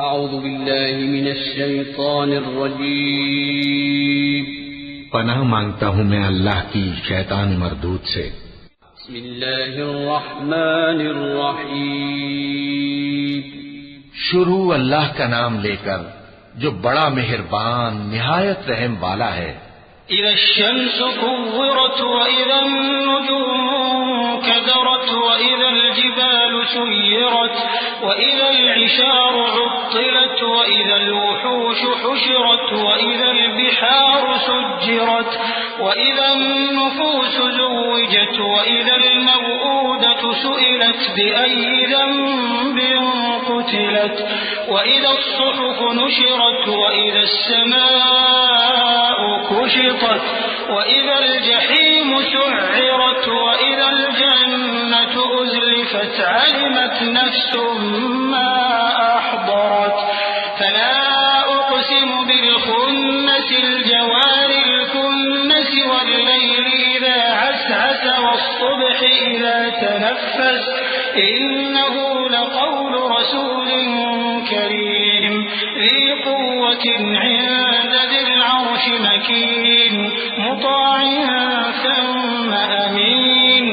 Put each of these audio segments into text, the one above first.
اعوذ باللہ من الشیطان الرجیم پناہ مانگتا ہوں میں اللہ کی شیطان مردود سے۔ بسم اللہ الرحمن الرحیم شروع اللہ کا نام لے کر جو بڑا مہربان نہایت رحم والا ہے۔ اذا الشمس كورت واذا النجوم كدرت واذا الجبال سيرت واذا العشار عطلت واذا الوحوش حشرت واذا البحار سجرت واذا النفوس زوجت واذا الموءودة سئلت بأي ذنب قتلت واذا الصحف نشرت واذا السماء كشطت واذا الجحيم سعرت واذا الجنة أزلفت علمت نفس ما أحضرت فلا أقسم بالخنس الجوار الكنس والليل إذا عسعس والصبح إذا تنفس إنه لقول رسول كريم ذي قوة عند ذي العرش مكين مطاع ثم أمين۔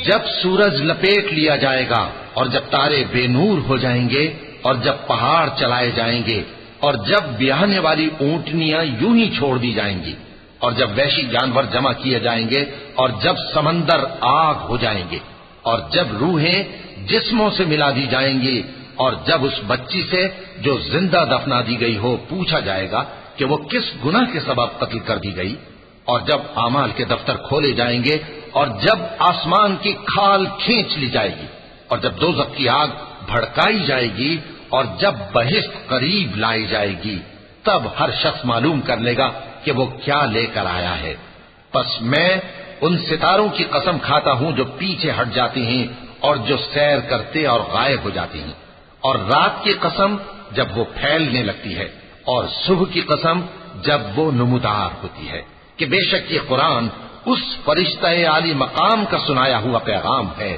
جب سورج لپیٹ لیا جائے گا اور جب تارے بے نور ہو جائیں گے اور جب پہاڑ چلائے جائیں گے اور جب بیاہنے والی اونٹنیاں یوں ہی چھوڑ دی جائیں گی اور جب وحشی جانور جمع کیے جائیں گے اور جب سمندر آگ ہو جائیں گے اور جب روحیں جسموں سے ملا دی جائیں گی اور جب اس بچی سے جو زندہ دفنا دی گئی ہو پوچھا جائے گا کہ وہ کس گناہ کے سبب قتل کر دی گئی، اور جب اعمال کے دفتر کھولے جائیں گے اور جب آسمان کی کھال کھینچ لی جائے گی اور جب دوزخ کی آگ بھڑکائی جائے گی اور جب بہشت قریب لائی جائے گی، تب ہر شخص معلوم کر لے گا کہ وہ کیا لے کر آیا ہے۔ پس میں ان ستاروں کی قسم کھاتا ہوں جو پیچھے ہٹ جاتے ہیں اور جو سیر کرتے اور غائب ہو جاتے ہیں، اور رات کی قسم جب وہ پھیلنے لگتی ہے، اور صبح کی قسم جب وہ نمودار ہوتی ہے، کہ بے شک یہ قرآن اس فرشتہ عالی مقام کا سنایا ہوا پیغام ہے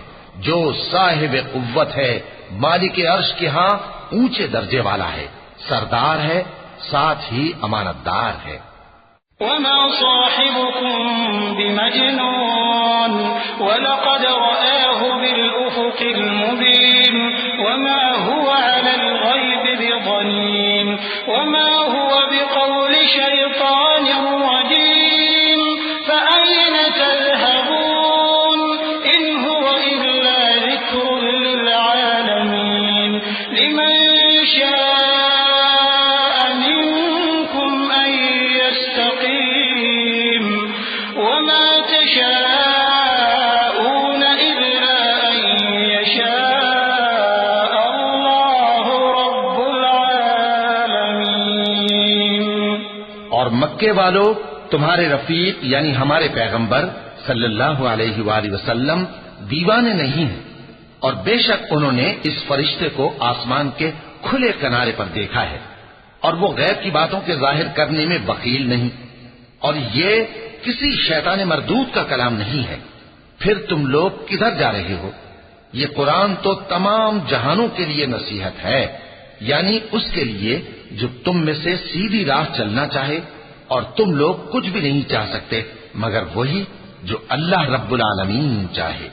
جو صاحب قوت ہے، مالک عرش کے ہاں اونچے درجے والا ہے، سردار ہے، ساتھ ہی امانت دار ہے۔ وما صاحبكم بمجنون ولقد رآه بالأفق المبين وما هو على الغيب بضنين وما هو بقول شيطان رجيم فأين تذهبون إن هو إلا ذكر للعالمين لمن شاء منكم أن يستقيم وما تشاءون إلا أن يشاء الله رب العالمين۔ اور مکے والو تمہارے رفیق یعنی ہمارے پیغمبر صلی اللہ علیہ وآلہ وسلم دیوانے نہیں ہیں، اور بے شک انہوں نے اس فرشتے کو آسمان کے کھلے کنارے پر دیکھا ہے، اور وہ غیب کی باتوں کے ظاہر کرنے میں بخیل نہیں، اور یہ کسی شیطان مردود کا کلام نہیں ہے۔ پھر تم لوگ کدھر جا رہے ہو؟ یہ قرآن تو تمام جہانوں کے لیے نصیحت ہے، یعنی اس کے لیے جو تم میں سے سیدھی راہ چلنا چاہے، اور تم لوگ کچھ بھی نہیں چاہ سکتے مگر وہی جو اللہ رب العالمین چاہے۔